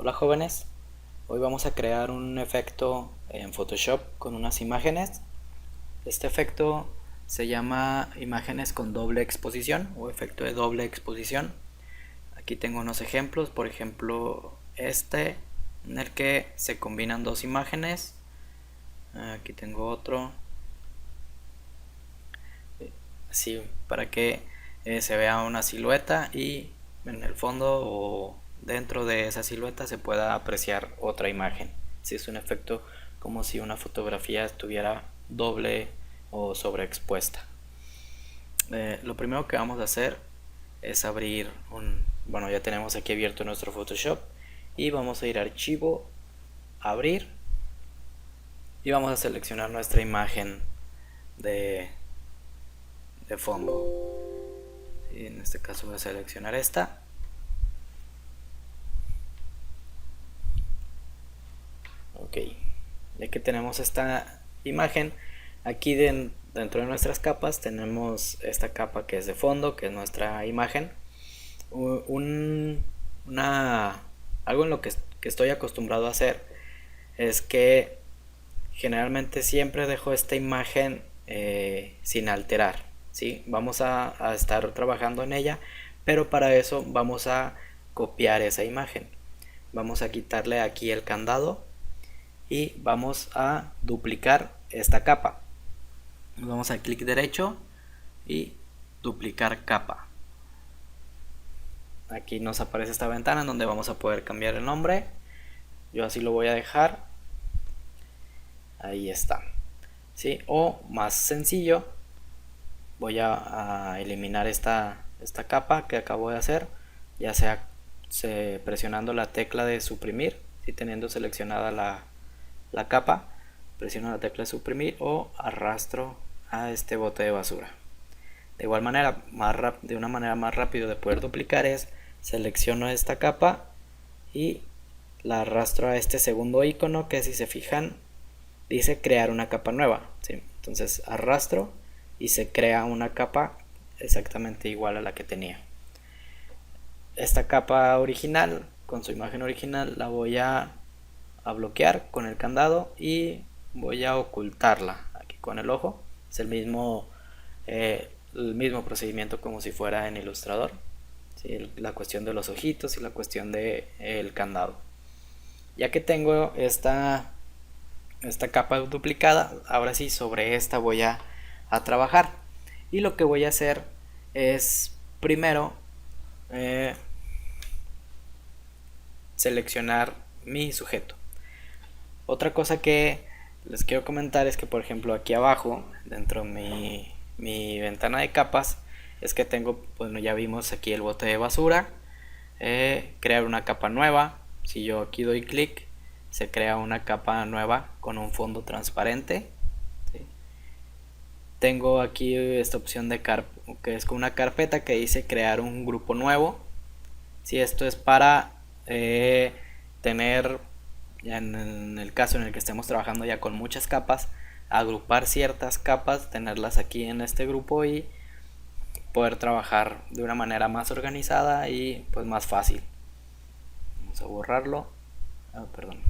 Hola jóvenes, hoy vamos a crear un efecto en Photoshop con unas imágenes. Este efecto se llama imágenes con doble exposición o efecto de doble exposición. Aquí tengo unos ejemplos, por ejemplo este en el que se combinan dos imágenes. Aquí tengo otro, así para que se vea una silueta y en el fondo o dentro de esa silueta se pueda apreciar otra imagen. Si es un efecto como si una fotografía estuviera doble o sobreexpuesta. Lo primero que vamos a hacer es abrir bueno, ya tenemos aquí abierto nuestro Photoshop y vamos a ir a archivo, abrir, y vamos a seleccionar nuestra imagen de fondo. Y en este caso voy a seleccionar esta. Ok, ya que tenemos esta imagen, aquí dentro de nuestras capas tenemos esta capa que es de fondo, que es nuestra imagen. Algo en lo que estoy acostumbrado a hacer es que generalmente siempre dejo esta imagen sin alterar, ¿sí? Vamos a estar trabajando en ella, pero para eso vamos a copiar esa imagen. Vamos a quitarle aquí el candado y vamos a duplicar esta capa. Nos vamos a clic derecho y duplicar capa. Aquí nos aparece esta ventana en donde vamos a poder cambiar el nombre. Yo así lo voy a dejar. Ahí está. ¿Sí? O más sencillo, voy a eliminar esta capa que acabo de hacer, ya sea presionando la tecla de suprimir, ¿sí? Teniendo seleccionada la capa, presiono la tecla de suprimir o arrastro a este bote de basura. De igual manera, de una manera más rápida de poder duplicar es selecciono esta capa y la arrastro a este segundo icono que, si se fijan, dice crear una capa nueva, ¿sí? Entonces arrastro y se crea una capa exactamente igual a la que tenía. Esta capa original, con su imagen original, la voy a bloquear con el candado y voy a ocultarla aquí con el ojo. Es el mismo procedimiento como si fuera en Illustrator, ¿sí? La cuestión de los ojitos y la cuestión del candado. Ya que tengo esta capa duplicada, ahora sí sobre esta voy a trabajar, y lo que voy a hacer es primero seleccionar mi sujeto. Otra cosa que les quiero comentar es que, por ejemplo, aquí abajo dentro de mi ventana de capas, es que tengo, bueno, ya vimos aquí el bote de basura, crear una capa nueva. Si yo aquí doy clic, se crea una capa nueva con un fondo transparente, ¿sí? Tengo aquí esta opción de que es con una carpeta que dice crear un grupo nuevo. Si esto es para tener, ya en el caso en el que estemos trabajando ya con muchas capas, agrupar ciertas capas, tenerlas aquí en este grupo y poder trabajar de una manera más organizada y pues más fácil. Vamos a borrarlo. Perdón.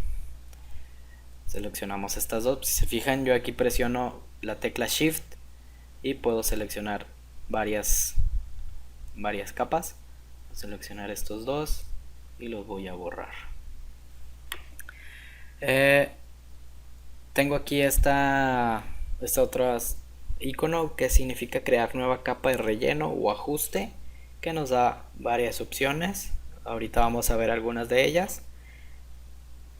Seleccionamos estas dos. Si se fijan, yo aquí presiono la tecla Shift y puedo seleccionar varias capas. Voy a seleccionar estos dos y los voy a borrar. Tengo aquí esta otra icono que significa crear nueva capa de relleno o ajuste, que nos da varias opciones. Ahorita vamos a ver algunas de ellas.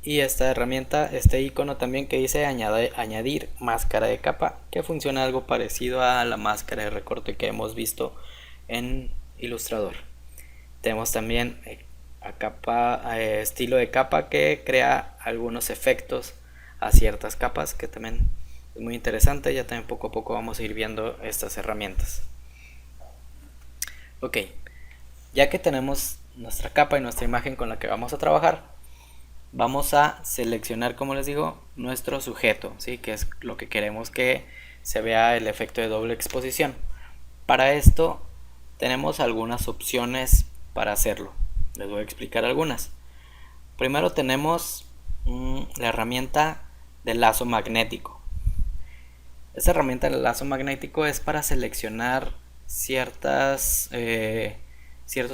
Y esta herramienta, este icono también que dice añadir máscara de capa, que funciona algo parecido a la máscara de recorte que hemos visto en Illustrator. Tenemos también estilo de capa, que crea algunos efectos a ciertas capas, que también es muy interesante. Ya también poco a poco vamos a ir viendo estas herramientas. Ok, ya que tenemos nuestra capa y nuestra imagen con la que vamos a trabajar, vamos a seleccionar, como les digo, nuestro sujeto, ¿sí? Que es lo que queremos que se vea el efecto de doble exposición. Para esto tenemos algunas opciones para hacerlo. Les voy a explicar algunas. Primero tenemos la herramienta del lazo magnético. Esta herramienta del lazo magnético es para seleccionar ciertos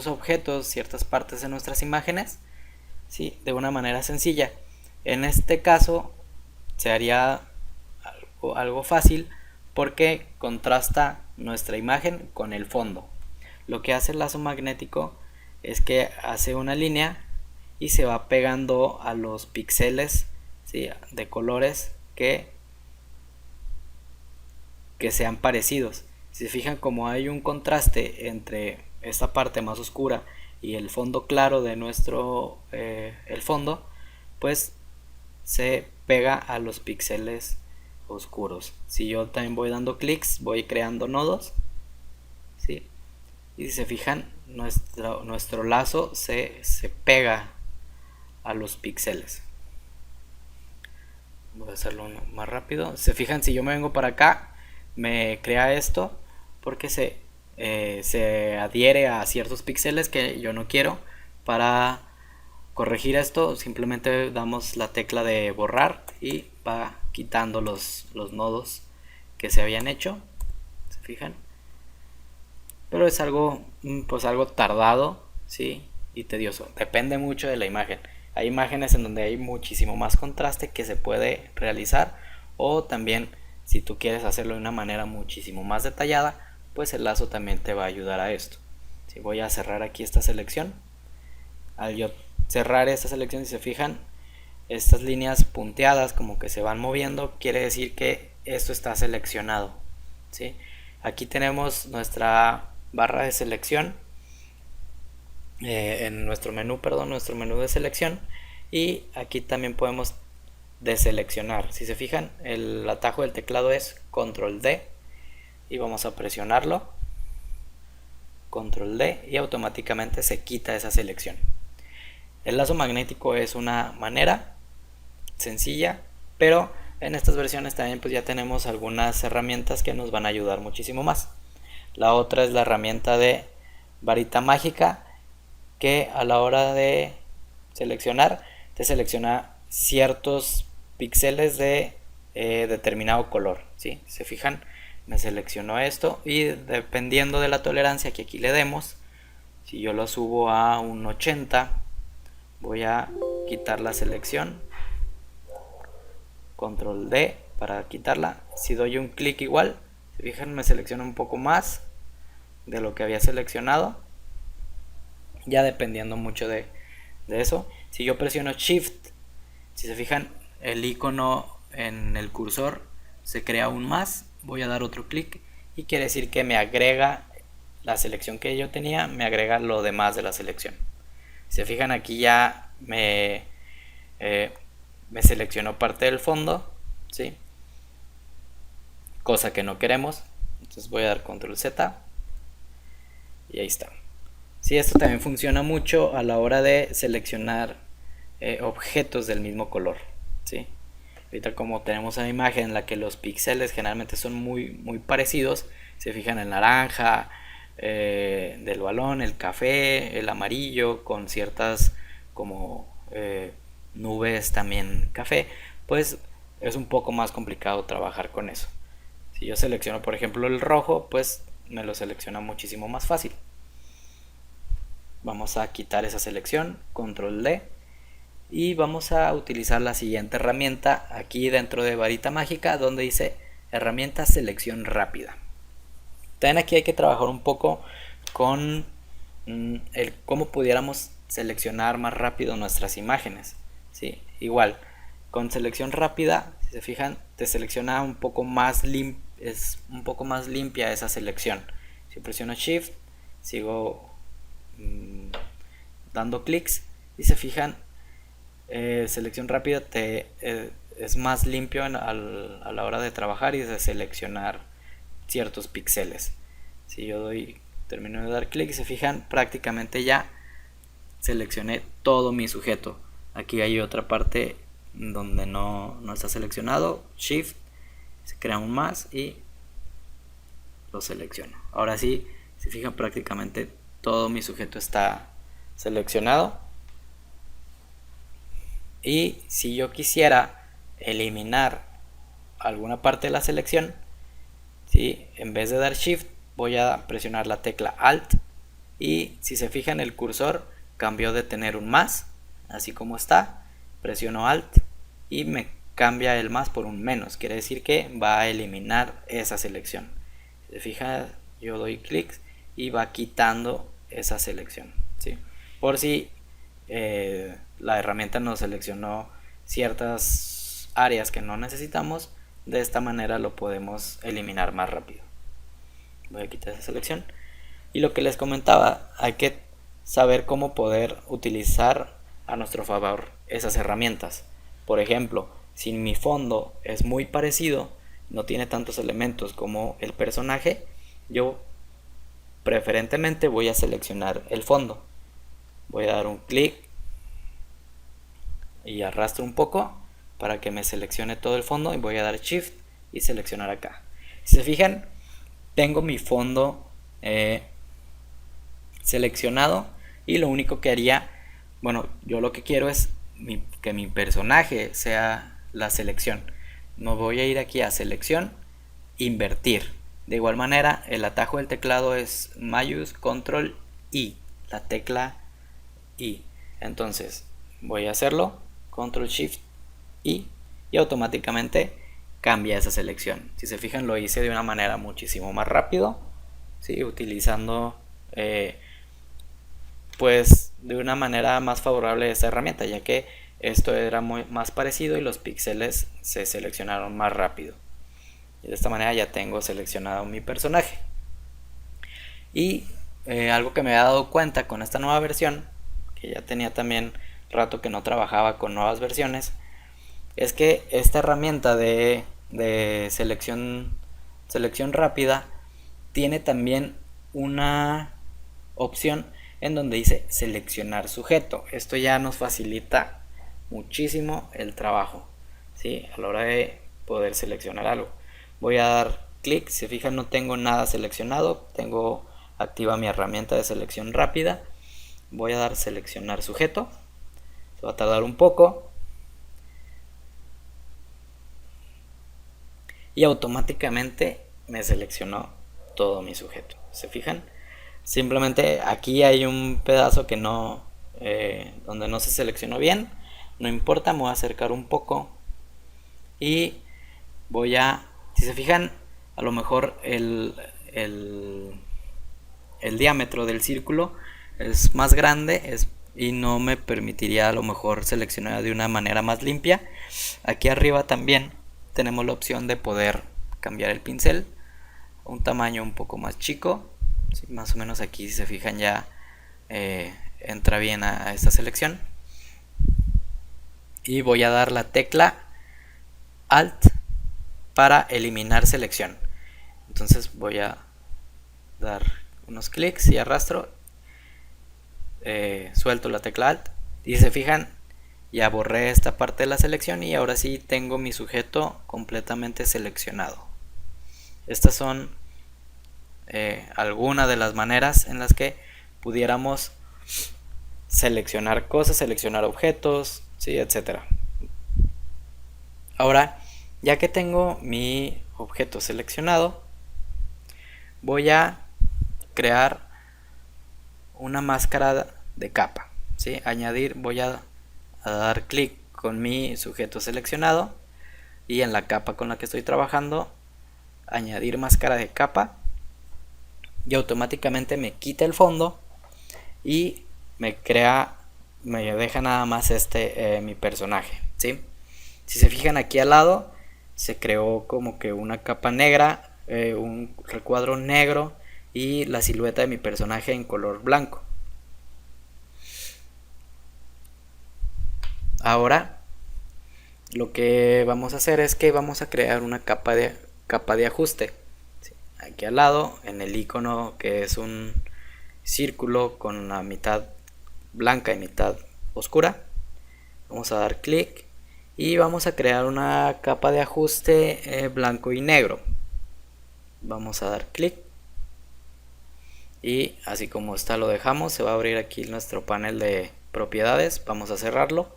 objetos, ciertas partes de nuestras imágenes, ¿sí? De una manera sencilla. En este caso se haría algo fácil porque contrasta nuestra imagen con el fondo. Lo que hace el lazo magnético es que hace una línea y se va pegando a los píxeles, ¿sí? De colores que sean parecidos. Si se fijan, como hay un contraste entre esta parte más oscura y el fondo claro de nuestro el fondo, pues se pega a los píxeles oscuros. Si yo también voy dando clics, voy creando nodos, ¿sí? Y si se fijan, nuestro lazo se pega a los píxeles. Voy a hacerlo más rápido. Se fijan, si yo me vengo para acá, me crea esto porque se adhiere a ciertos píxeles que yo no quiero. Para corregir esto, simplemente damos la tecla de borrar y va quitando los nodos que se habían hecho. ¿Se fijan? Pero es algo, pues algo tardado, ¿sí? Y tedioso. Depende mucho de la imagen. Hay imágenes en donde hay muchísimo más contraste que se puede realizar, o también si tú quieres hacerlo de una manera muchísimo más detallada, pues el lazo también te va a ayudar a esto. Si voy a cerrar aquí esta selección, al yo cerrar esta selección, si se fijan, estas líneas punteadas como que se van moviendo, quiere decir que esto está seleccionado, ¿sí? Aquí tenemos nuestra barra de selección, en nuestro menú de selección, y aquí también podemos deseleccionar. Si se fijan, el atajo del teclado es control D y vamos a presionarlo, control D, y automáticamente se quita esa selección. El lazo magnético es una manera sencilla, pero en estas versiones también pues ya tenemos algunas herramientas que nos van a ayudar muchísimo más. La otra es la herramienta de varita mágica, que a la hora de seleccionar te selecciona ciertos píxeles de determinado color, ¿sí? Se fijan, me seleccionó esto, y dependiendo de la tolerancia que aquí le demos, si yo lo subo a un 80, voy a quitar la selección, control D para quitarla. Si doy un clic igual, se fijan, me selecciona un poco más de lo que había seleccionado, ya dependiendo mucho de eso. Si yo presiono Shift, si se fijan, el icono en el cursor se crea aún más. Voy a dar otro clic y quiere decir que me agrega la selección que yo tenía, me agrega lo demás de la selección. Si se fijan, aquí ya me seleccionó parte del fondo, ¿sí? Cosa que no queremos. Entonces voy a dar control Z y ahí está. Sí, esto también funciona mucho a la hora de seleccionar objetos del mismo color, ¿sí? Ahorita, como tenemos una imagen en la que los píxeles generalmente son muy, muy parecidos, se fijan, el naranja del balón, el café, el amarillo con ciertas como nubes también café, pues es un poco más complicado trabajar con eso. Si yo selecciono por ejemplo el rojo, pues me lo selecciona muchísimo más fácil. Vamos a quitar esa selección, control D, y vamos a utilizar la siguiente herramienta aquí dentro de varita mágica, donde dice herramienta selección rápida. También aquí hay que trabajar un poco con el cómo pudiéramos seleccionar más rápido nuestras imágenes, ¿sí? Igual, con selección rápida, si se fijan, te selecciona un poco más es un poco más limpia esa selección. Si presiono Shift, sigo dando clics, y se fijan, selección rápida es más limpio a la hora de trabajar y de seleccionar ciertos píxeles. Si yo termino de dar clic, se fijan, prácticamente ya seleccioné todo mi sujeto. Aquí hay otra parte donde no está seleccionado, Shift, se crea un más y lo selecciono. Ahora sí, se fijan, prácticamente todo mi sujeto está seleccionado. Y si yo quisiera eliminar alguna parte de la selección, ¿sí? En vez de dar Shift voy a presionar la tecla Alt, y si se fijan el cursor cambió de tener un más, así como está, presiono Alt y me cambia el más por un menos, quiere decir que va a eliminar esa selección. Si se fija, yo doy clic y va quitando esa selección, ¿sí? Por si la herramienta nos seleccionó ciertas áreas que no necesitamos, de esta manera lo podemos eliminar más rápido. Voy a quitar esa selección. Y lo que les comentaba, hay que saber cómo poder utilizar a nuestro favor esas herramientas. Por ejemplo, si mi fondo es muy parecido, no tiene tantos elementos como el personaje, yo preferentemente voy a seleccionar el fondo. Voy a dar un clic y arrastro un poco para que me seleccione todo el fondo, y voy a dar Shift y seleccionar acá. Si se fijan, tengo mi fondo seleccionado, y lo único que haría, bueno, yo lo que quiero es que mi personaje sea la selección. Me voy a ir aquí a selección, invertir. De igual manera, el atajo del teclado es mayús control I, la tecla I. Entonces voy a hacerlo, control shift I, y automáticamente cambia esa selección. Si se fijan, lo hice de una manera muchísimo más rápido, ¿sí? Utilizando pues de una manera más favorable esta herramienta, ya que esto era más parecido y los píxeles se seleccionaron más rápido. Y de esta manera ya tengo seleccionado mi personaje. Y algo que me he dado cuenta con esta nueva versión, que ya tenía también rato que no trabajaba con nuevas versiones, es que esta herramienta de selección rápida tiene también una opción en donde dice seleccionar sujeto. Esto ya nos facilita muchísimo el trabajo, ¿sí? A la hora de poder seleccionar algo. Voy a dar clic, si se fijan no tengo nada seleccionado, tengo activa mi herramienta de selección rápida. Voy a dar seleccionar sujeto, se va a tardar un poco, y automáticamente me seleccionó todo mi sujeto. ¿Se fijan? Simplemente aquí hay un pedazo que no, donde no se seleccionó bien. No importa, me voy a acercar un poco y voy a, si se fijan, a lo mejor el diámetro del círculo es más grande, y no me permitiría a lo mejor seleccionar de una manera más limpia. Aquí arriba también tenemos la opción de poder cambiar el pincel a un tamaño un poco más chico, ¿sí? Más o menos aquí, si se fijan, ya entra bien a esta selección. Y voy a dar la tecla Alt para eliminar selección. Entonces voy a dar unos clics y arrastro, suelto la tecla Alt, y si se fijan, ya borré esta parte de la selección y ahora sí tengo mi sujeto completamente seleccionado. Estas son algunas de las maneras en las que pudiéramos seleccionar cosas, seleccionar objetos, ¿sí? Etcétera. Ahora, ya que tengo mi objeto seleccionado, voy a crear una máscara de capa, ¿sí? Añadir, voy a dar clic con mi sujeto seleccionado y en la capa con la que estoy trabajando, añadir máscara de capa, y automáticamente me quita el fondo y me deja nada más mi personaje, ¿sí? Si se fijan, aquí al lado se creó como que una capa negra, un recuadro negro y la silueta de mi personaje en color blanco. Ahora lo que vamos a hacer es que vamos a crear una capa de ajuste. ¿Sí? Aquí al lado, en el icono que es un círculo con la mitad blanca y mitad oscura, vamos a dar clic y vamos a crear una capa de ajuste blanco y negro. Vamos a dar clic y así como está lo dejamos. Se va a abrir aquí nuestro panel de propiedades. Vamos a cerrarlo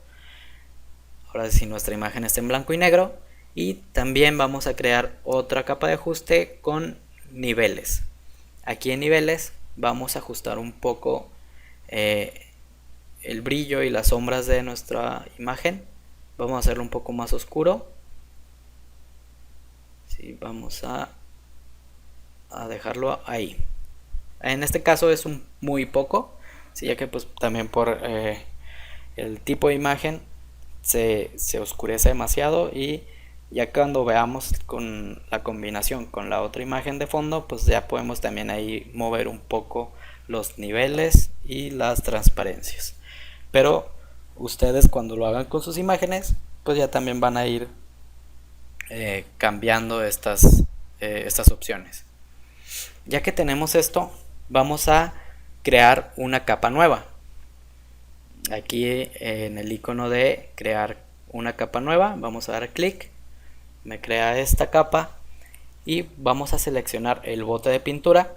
Ahora sí, nuestra imagen está en blanco y negro. Y también vamos a crear otra capa de ajuste con niveles. Aquí en niveles vamos a ajustar un poco el brillo y las sombras de nuestra imagen. Vamos a hacerlo un poco más oscuro. Sí, vamos a dejarlo ahí. En este caso es muy poco, ¿sí? Ya que pues también por el tipo de imagen se oscurece demasiado, y ya cuando veamos con la combinación con la otra imagen de fondo, pues ya podemos también ahí mover un poco los niveles y las transparencias. Pero ustedes cuando lo hagan con sus imágenes, pues ya también van a ir cambiando estas opciones. Ya que tenemos esto, vamos a crear una capa nueva. Aquí en el icono de crear una capa nueva vamos a dar clic, me crea esta capa y vamos a seleccionar el bote de pintura,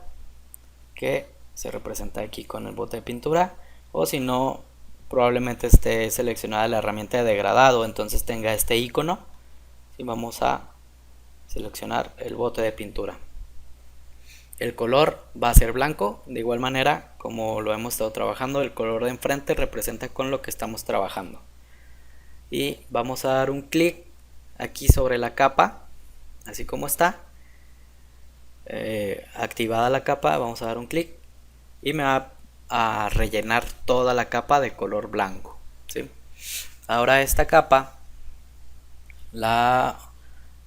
que se representa aquí con el bote de pintura, o si no, probablemente esté seleccionada la herramienta de degradado, entonces tenga este icono, y vamos a seleccionar el bote de pintura. El color va a ser blanco, de igual manera como lo hemos estado trabajando, el color de enfrente representa con lo que estamos trabajando. Y vamos a dar un clic aquí sobre la capa, así como está. Activada la capa, vamos a dar un clic y me va a rellenar toda la capa de color blanco, ¿sí? Ahora esta capa la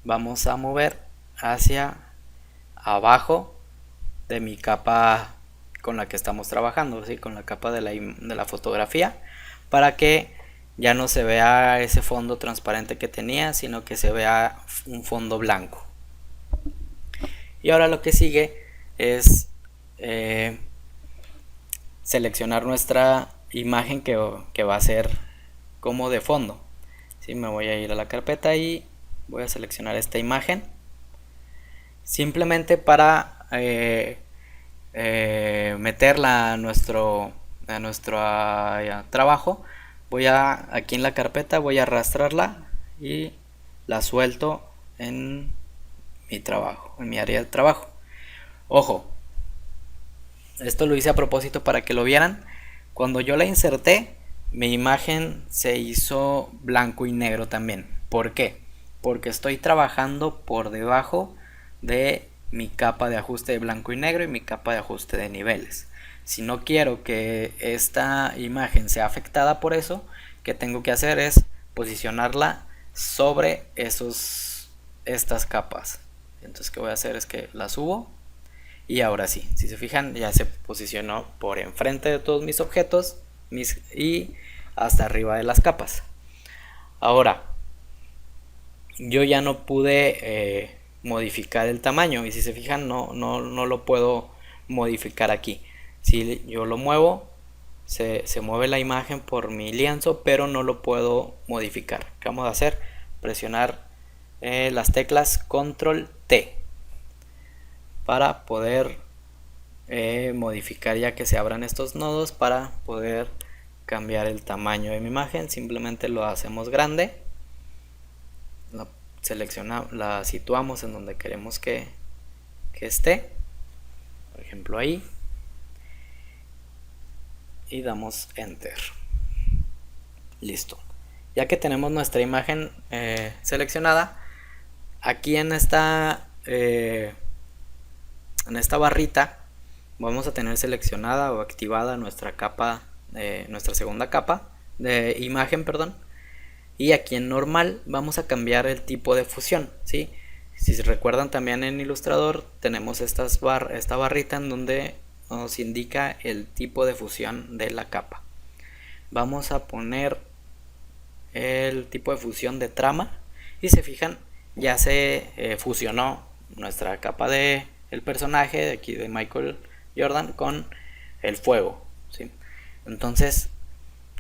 vamos a mover hacia abajo de mi capa con la que estamos trabajando, ¿sí? Con la capa de la fotografía, para que ya no se vea ese fondo transparente que tenía, sino que se vea un fondo blanco. Y ahora lo que sigue es seleccionar nuestra imagen que va a ser como de fondo, ¿sí? Me voy a ir a la carpeta y voy a seleccionar esta imagen, simplemente para meterla a nuestro trabajo. Aquí en la carpeta voy a arrastrarla y la suelto en mi trabajo, en mi área de trabajo. Ojo, esto lo hice a propósito para que lo vieran. Cuando yo la inserté, mi imagen se hizo blanco y negro también. ¿Por qué? Porque estoy trabajando por debajo de mi capa de ajuste de blanco y negro y mi capa de ajuste de niveles. Si no quiero que esta imagen sea afectada por eso, que tengo que hacer es posicionarla sobre estas capas. Entonces, ¿qué voy a hacer? Es que la subo, y ahora sí, si se fijan, ya se posicionó por enfrente de todos mis objetos y hasta arriba de las capas. Ahora, yo ya no pude modificar el tamaño, y si se fijan, no lo puedo modificar aquí. Si yo lo muevo, se mueve la imagen por mi lienzo, pero no lo puedo modificar. ¿Qué vamos a hacer? Presionar las teclas Control T para poder modificar, ya que se abran estos nodos, para poder cambiar el tamaño de mi imagen. Simplemente lo hacemos grande, la situamos en donde queremos que esté, por ejemplo ahí, y damos enter. Listo. Ya que tenemos nuestra imagen seleccionada, aquí en esta barrita vamos a tener seleccionada o activada nuestra capa, nuestra segunda capa de imagen, perdón. Y aquí en normal vamos a cambiar el tipo de fusión, ¿sí? Si se recuerdan, también en Illustrator tenemos esta barrita en donde nos indica el tipo de fusión de la capa. Vamos a poner el tipo de fusión de trama, y se fijan, ya se fusionó nuestra capa de el personaje de aquí de Michael Jordan con el fuego, ¿sí? Entonces,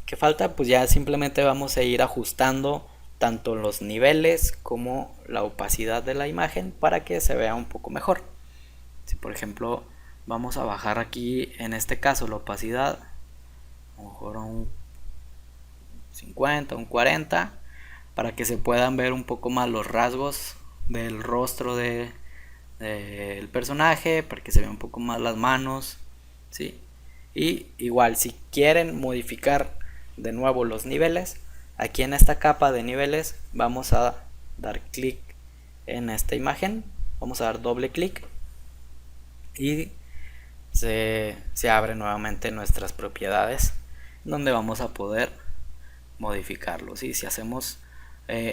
¿qué falta? Pues ya simplemente vamos a ir ajustando tanto los niveles como la opacidad de la imagen para que se vea un poco mejor. Si por ejemplo vamos a bajar aquí, en este caso, la opacidad a lo mejor a un 50, un 40, para que se puedan ver un poco más los rasgos del rostro del personaje, para que se vean un poco más las manos, ¿sí? Y igual, si quieren modificar de nuevo los niveles, aquí en esta capa de niveles vamos a dar clic en esta imagen, vamos a dar doble clic y se abren nuevamente nuestras propiedades, donde vamos a poder modificarlo, ¿sí? Si hacemos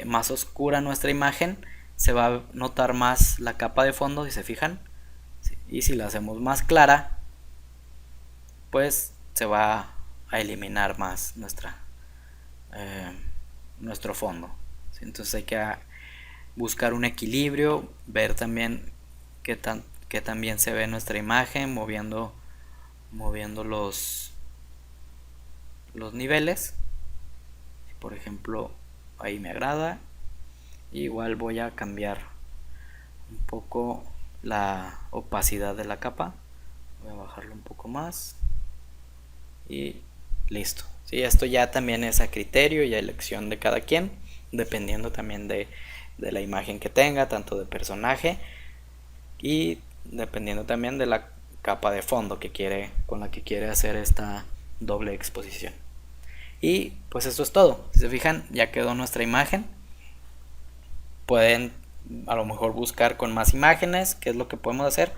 más oscura nuestra imagen, se va a notar más la capa de fondo, si se fijan, ¿sí? Y si la hacemos más clara, pues se va a eliminar más nuestro fondo, ¿sí? Entonces hay que buscar un equilibrio, ver también qué también se ve nuestra imagen, moviendo los niveles. Por ejemplo, ahí me agrada. Igual voy a cambiar un poco la opacidad de la capa, voy a bajarlo un poco más y listo. Sí, esto ya también es a criterio y a elección de cada quien, dependiendo también de la imagen que tenga, tanto de personaje y dependiendo también de la capa de fondo con la que quiere hacer esta doble exposición. Y pues esto es todo. Si se fijan, ya quedó nuestra imagen. Pueden a lo mejor buscar con más imágenes, qué es lo que podemos hacer.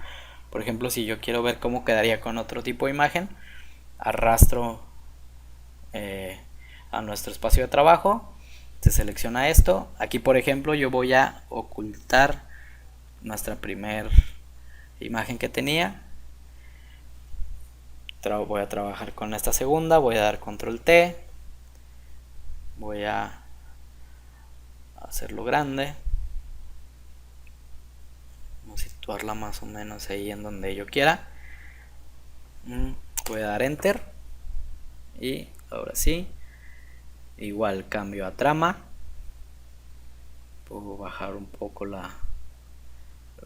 Por ejemplo, si yo quiero ver cómo quedaría con otro tipo de imagen, arrastro a nuestro espacio de trabajo, se selecciona esto. Aquí por ejemplo yo voy a ocultar nuestra primer imagen que tenía. Voy a trabajar con esta segunda, voy a dar control T, voy a hacerlo grande, vamos a situarla más o menos ahí en donde yo quiera. Voy a dar enter y ahora sí, igual cambio a trama, puedo bajar un poco la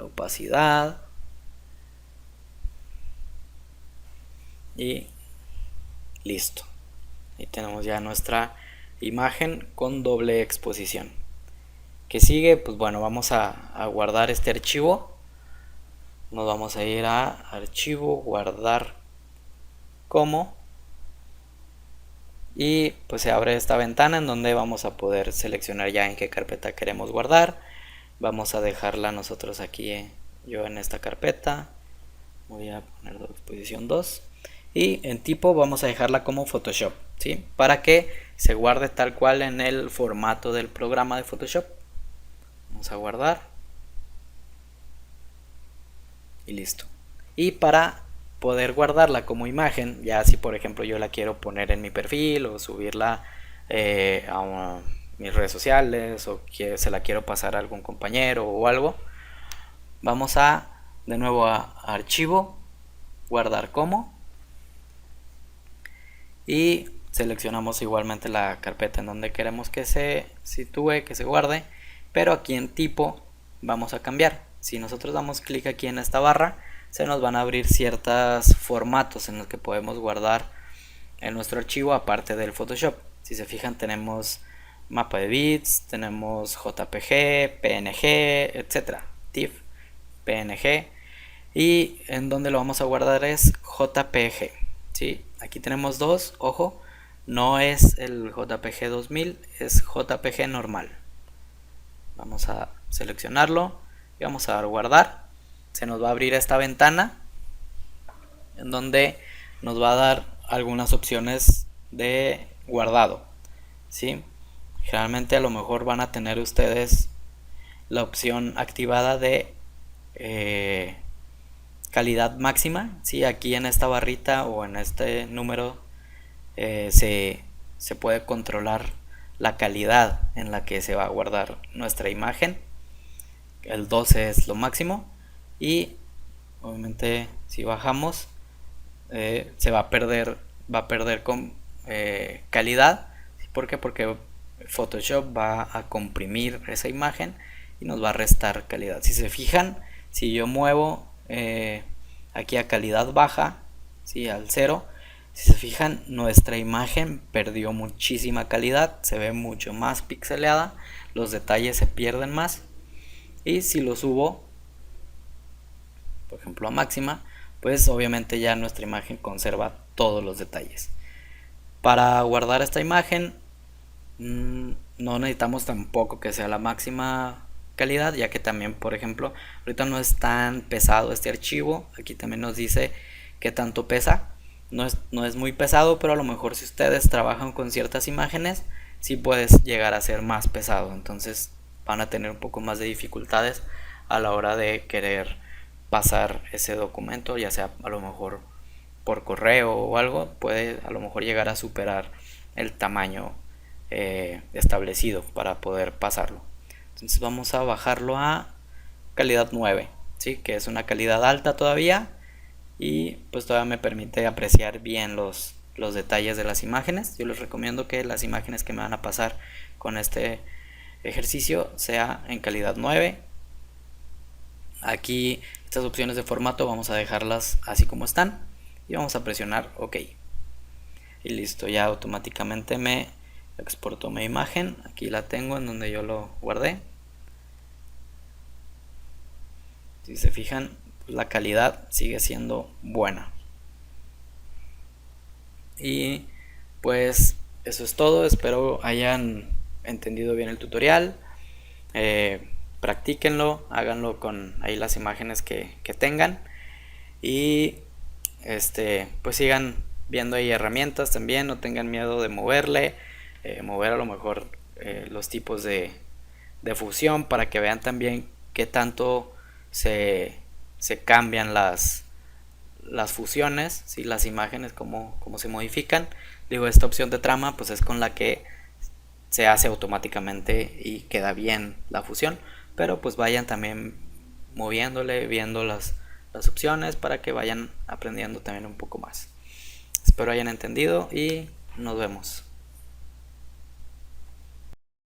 opacidad y listo. Ahí tenemos ya nuestra imagen con doble exposición. ¿Qué sigue? Pues bueno, vamos a guardar este archivo. Nos vamos a ir a archivo, guardar como, y pues se abre esta ventana en donde vamos a poder seleccionar ya en qué carpeta queremos guardar. Vamos a dejarla nosotros aquí, yo en esta carpeta voy a poner exposición 2 y en tipo vamos a dejarla como Photoshop, ¿sí? Para que se guarde tal cual en el formato del programa de Photoshop. Vamos a guardar y listo. Y para poder guardarla como imagen, ya si por ejemplo yo la quiero poner en mi perfil o subirla a mis redes sociales, o que se la quiero pasar a algún compañero o algo, vamos de nuevo a archivo, guardar como, y seleccionamos igualmente la carpeta en donde queremos que se sitúe, que se guarde, pero aquí en tipo vamos a cambiar. Si nosotros damos clic aquí en esta barra, se nos van a abrir ciertos formatos en los que podemos guardar en nuestro archivo aparte del Photoshop. Si se fijan, tenemos mapa de bits, tenemos JPG, PNG, etcétera, TIFF, PNG, y en donde lo vamos a guardar es JPG, ¿sí? Aquí tenemos dos, ojo, no es el JPG 2000, es JPG normal. Vamos a seleccionarlo y vamos a dar guardar. Se nos va a abrir esta ventana en donde nos va a dar algunas opciones de guardado, ¿sí? Generalmente a lo mejor van a tener ustedes la opción activada de calidad máxima, ¿sí? Aquí en esta barrita o en este número se puede controlar la calidad en la que se va a guardar nuestra imagen. El 12 es lo máximo y obviamente si bajamos se va a perder con calidad. ¿Por qué? Porque Photoshop va a comprimir esa imagen y nos va a restar calidad. Si se fijan, si yo muevo aquí a calidad baja, ¿sí? Al 0, Si se fijan, nuestra imagen perdió muchísima calidad, se ve mucho más pixeleada, los detalles se pierden más. Y si lo subo, por ejemplo, a máxima, pues obviamente ya nuestra imagen conserva todos los detalles. Para guardar esta imagen, no necesitamos tampoco que sea la máxima calidad, ya que también, por ejemplo, ahorita no es tan pesado este archivo. Aquí también nos dice qué tanto pesa. No es muy pesado, pero a lo mejor si ustedes trabajan con ciertas imágenes, sí puedes llegar a ser más pesado. Entonces van a tener un poco más de dificultades a la hora de querer pasar ese documento, ya sea a lo mejor por correo o algo, puede a lo mejor llegar a superar el tamaño establecido para poder pasarlo. Entonces vamos a bajarlo a calidad 9, ¿sí? Que es una calidad alta todavía, y pues todavía me permite apreciar bien los detalles de las imágenes. Yo les recomiendo que las imágenes que me van a pasar con este ejercicio sea en calidad 9. Aquí estas opciones de formato vamos a dejarlas así como están y vamos a presionar OK. Y listo, ya automáticamente me exportó mi imagen. Aquí la tengo en donde yo lo guardé. Si se fijan, la calidad sigue siendo buena. Y pues eso es todo. Espero hayan entendido bien el tutorial. Practíquenlo, háganlo con ahí las imágenes que tengan. Y pues sigan viendo ahí herramientas también. No tengan miedo de moverle. Mover a lo mejor los tipos de fusión, para que vean también qué tanto se cambian las fusiones, ¿sí? Las imágenes, cómo se modifican. Digo, esta opción de trama pues es con la que se hace automáticamente y queda bien la fusión, pero pues vayan también moviéndole, viendo las opciones para que vayan aprendiendo también un poco más. Espero hayan entendido y nos vemos.